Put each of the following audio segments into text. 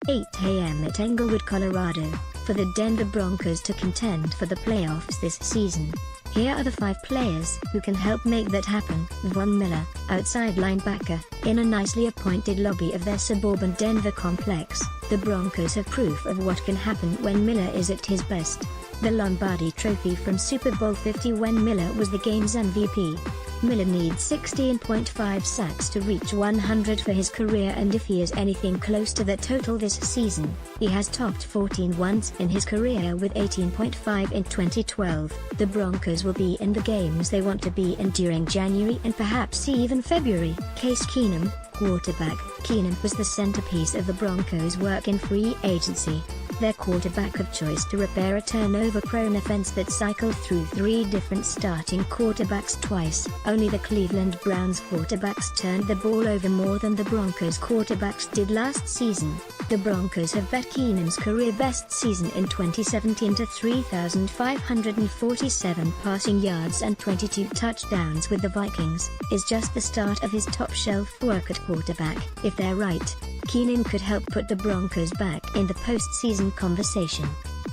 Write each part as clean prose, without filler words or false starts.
8 a.m. at Englewood, Colorado, for the Denver Broncos to contend for the playoffs this season. Here are the 5 players who can help make that happen. Von Miller, outside linebacker, in a nicely appointed lobby of their suburban Denver complex. The Broncos have proof of what can happen when Miller is at his best. The Lombardi Trophy from Super Bowl 50 when Miller was the game's MVP. Miller needs 16.5 sacks to reach 100 for his career, and if he is anything close to that total this season, he has topped 14 once in his career with 18.5 in 2012. The Broncos will be in the games they want to be in during January and perhaps even February. Case Keenum, quarterback. Keenum was the centerpiece of the Broncos' work in free agency, their quarterback of choice to repair a turnover-prone offense that cycled through 3 different starting quarterbacks twice. Only the Cleveland Browns quarterbacks turned the ball over more than the Broncos quarterbacks did last season. The Broncos have bet Keenum's career-best season in 2017 to 3,547 passing yards and 22 touchdowns with the Vikings, is just the start of his top-shelf work at quarterback. If they're right, Keenum could help put the Broncos back in the postseason conversation.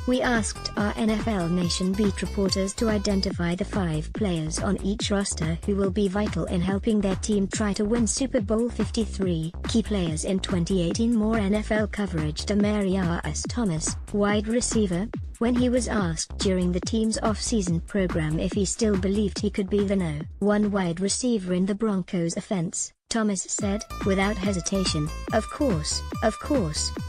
We asked our NFL Nation beat reporters to identify the 5 players on each roster who will be vital in helping their team try to win Super Bowl 53. Key players in 2018. More NFL coverage. Demaryius Thomas, wide receiver. When he was asked during the team's off-season program if he still believed he could be the #1 wide receiver in the Broncos offense, Thomas said, without hesitation, of course,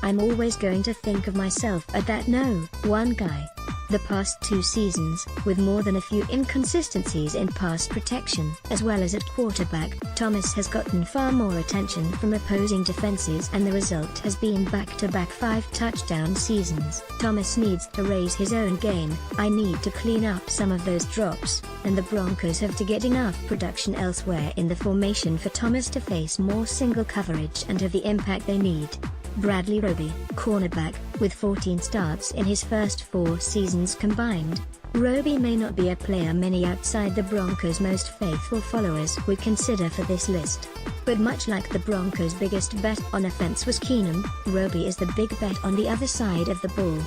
I'm always going to think of myself as that #1 guy." The past 2 seasons, with more than a few inconsistencies in pass protection as well as at quarterback, Thomas has gotten far more attention from opposing defenses, and the result has been back-to-back 5-touchdown seasons. Thomas needs to raise his own game. "I need to clean up some of those drops, and the Broncos have to get enough production elsewhere in the formation for Thomas to face more single coverage and have the impact they need." Bradley Roby, cornerback, with 14 starts in his first 4 seasons combined. Roby may not be a player many outside the Broncos' most faithful followers would consider for this list. But much like the Broncos' biggest bet on offense was Keenum, Roby is the big bet on the other side of the ball.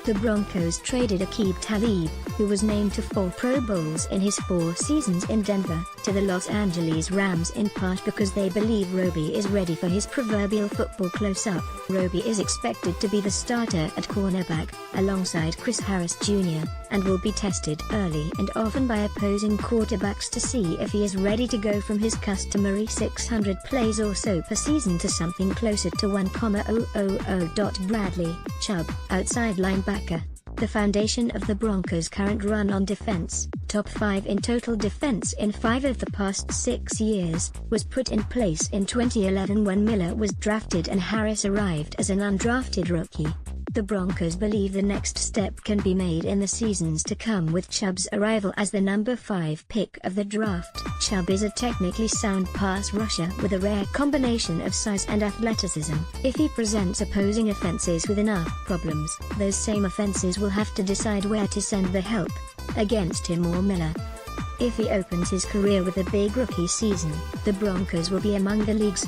The Broncos traded Aqib Talib, who was named to 4 Pro Bowls in his 4 seasons in Denver, to the Los Angeles Rams in part because they believe Roby is ready for his proverbial football close-up. Roby is expected to be the starter at cornerback, alongside Chris Harris Jr., and will be tested early and often by opposing quarterbacks to see if he is ready to go from his customary 600 plays or so per season to something closer to 1,000. Bradley Chubb, outside linebacker, the foundation of the Broncos' current run on defense, top 5 in total defense in 5 of the past 6 years, was put in place in 2011 when Miller was drafted and Harris arrived as an undrafted rookie. The Broncos believe the next step can be made in the seasons to come with Chubb's arrival as the number 5 pick of the draft. Chubb is a technically sound pass rusher with a rare combination of size and athleticism. If he presents opposing offenses with enough problems, those same offenses will have to decide where to send the help, against him or Miller. If he opens his career with a big rookie season, the Broncos will be among the league's